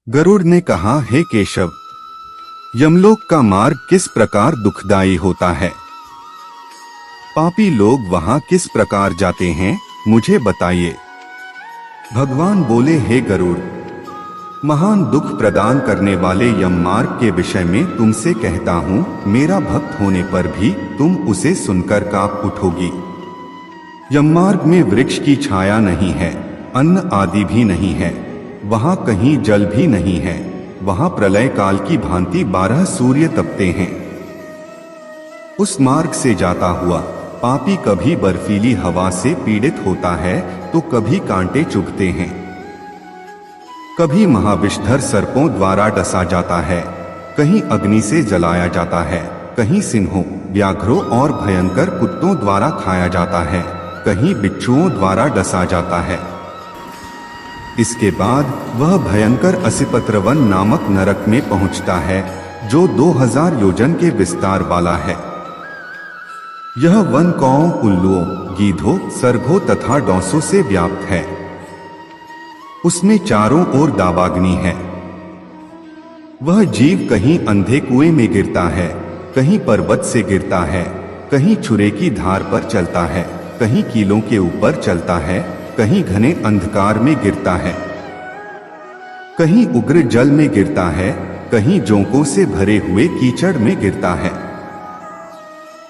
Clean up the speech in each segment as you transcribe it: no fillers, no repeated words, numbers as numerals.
गरुड़ ने कहा, हे केशव, यमलोक का मार्ग किस प्रकार दुखदायी होता है? पापी लोग वहां किस प्रकार जाते हैं, मुझे बताइए। भगवान बोले, हे गरुड़, महान दुख प्रदान करने वाले यम मार्ग के विषय में तुमसे कहता हूँ, मेरा भक्त होने पर भी तुम उसे सुनकर कांप उठोगी। यम मार्ग में वृक्ष की छाया नहीं है, अन्न आदि भी नहीं है, वहां कहीं जल भी नहीं है, वहां प्रलय काल की भांति 12 सूर्य तपते हैं। उस मार्ग से जाता हुआ पापी कभी बर्फीली हवा से पीड़ित होता है तो कभी कांटे चुभते हैं, कभी महाविषधर सर्पों द्वारा डसा जाता है, कहीं अग्नि से जलाया जाता है, कहीं सिंहों, व्याघ्रों और भयंकर कुत्तों द्वारा खाया जाता है, कहीं बिच्छुओं द्वारा डसा जाता है। इसके बाद वह भयंकर असिपत्रवन नामक नरक में पहुंचता है, जो 2000 योजन के विस्तार वाला है। यह वन कौओं, उल्लुओं, गीधों, सर्गों तथा डौसों से व्याप्त है। उसमें चारों ओर दावाग्नि है। वह जीव कहीं अंधे कुएं में गिरता है, कहीं पर्वत से गिरता है, कहीं छुरे की धार पर चलता है, कहीं कीलों के ऊपर चलता है, कहीं घने अंधकार में गिरता है, कहीं उग्र जल में गिरता है, कहीं जोंकों से भरे हुए कीचड़ में गिरता है,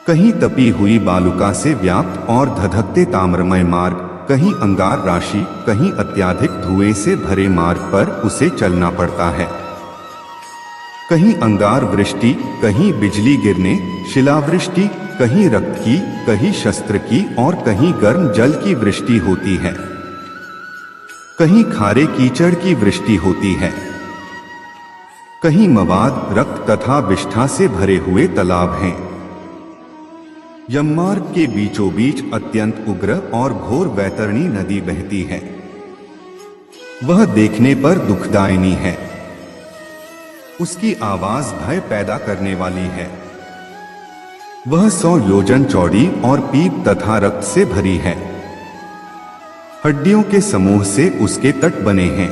कहीं तपी हुई बालुका से व्याप्त और धधकते ताम्रमय मार्ग, कहीं अंगार राशि, कहीं अत्याधिक धुएं से भरे मार्ग पर उसे चलना पड़ता है। कहीं अंगार वृष्टि, कहीं बिजली गिरने, शिलावृष्टि, कहीं रक्त की, कहीं शस्त्र की और कहीं गर्म जल की वृष्टि होती है, कहीं खारे कीचड़ की वृष्टि होती है, कहीं मवाद, रक्त तथा विष्ठा से भरे हुए तालाब हैं। यममार्ग के बीचों बीच अत्यंत उग्र और घोर वैतरणी नदी बहती है। वह देखने पर दुखदायिनी है। उसकी आवाज भय पैदा करने वाली है। वह 100 योजन चौड़ी और पीप तथा रक्त से भरी है। हड्डियों के समूह से उसके तट बने हैं।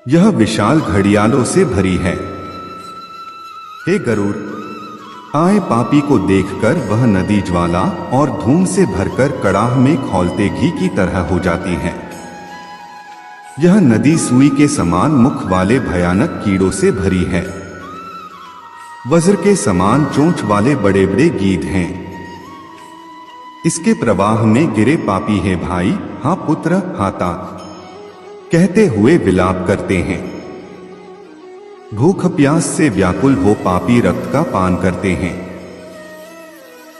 यह विशाल घड़ियालों से भरी है। हे गरुड़, आए पापी को देखकर वह नदी ज्वाला और धूम से भरकर कड़ाह में खौलते घी की तरह हो जाती है। यह नदी सुई के समान मुख वाले भयानक कीड़ों से भरी है। वज्र के समान चोंच वाले बड़े बड़े गीध हैं। इसके प्रवाह में गिरे पापी है भाई, हाँ पुत्र, हाता कहते हुए विलाप करते हैं। भूख प्यास से व्याकुल हो पापी रक्त का पान करते हैं।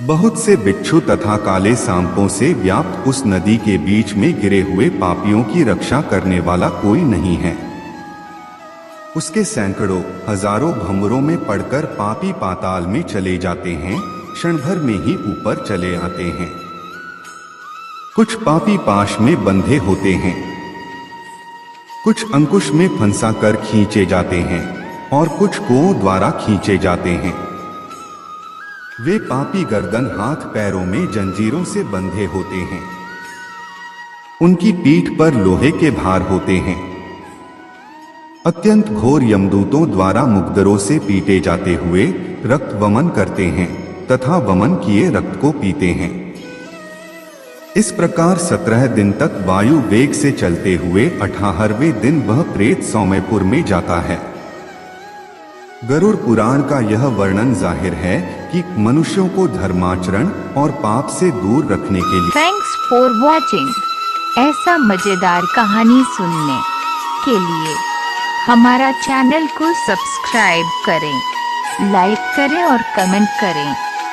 बहुत से बिच्छू तथा काले सांपों से व्याप्त उस नदी के बीच में गिरे हुए पापियों की रक्षा करने वाला कोई नहीं है। उसके सैकड़ों हजारों भंवरों में पड़कर पापी पाताल में चले जाते हैं, क्षण भर में ही ऊपर चले आते हैं। कुछ पापी पाश में बंधे होते हैं, कुछ अंकुश में फंसा कर खींचे जाते हैं और कुछ कुओं द्वारा खींचे जाते हैं। वे पापी गर्दन हाथ पैरों में जंजीरों से बंधे होते हैं। उनकी पीठ पर लोहे के भार होते हैं। अत्यंत घोर यमदूतों द्वारा मुग्दरों से पीटे जाते हुए रक्त वमन करते हैं तथा वमन किए रक्त को पीते हैं। इस प्रकार 17 दिन तक वायु वेग से चलते हुए 18वें दिन वह प्रेत सौम्यपुर में जाता है। गरुड़ पुराण का यह वर्णन जाहिर है कि मनुष्यों को धर्माचरण और पाप से दूर रखने के लिए। Thanks for watching. ऐसा मजेदार कहानी सुनने के लिए हमारा चैनल को सब्सक्राइब करें, लाइक करें और कमेंट करें।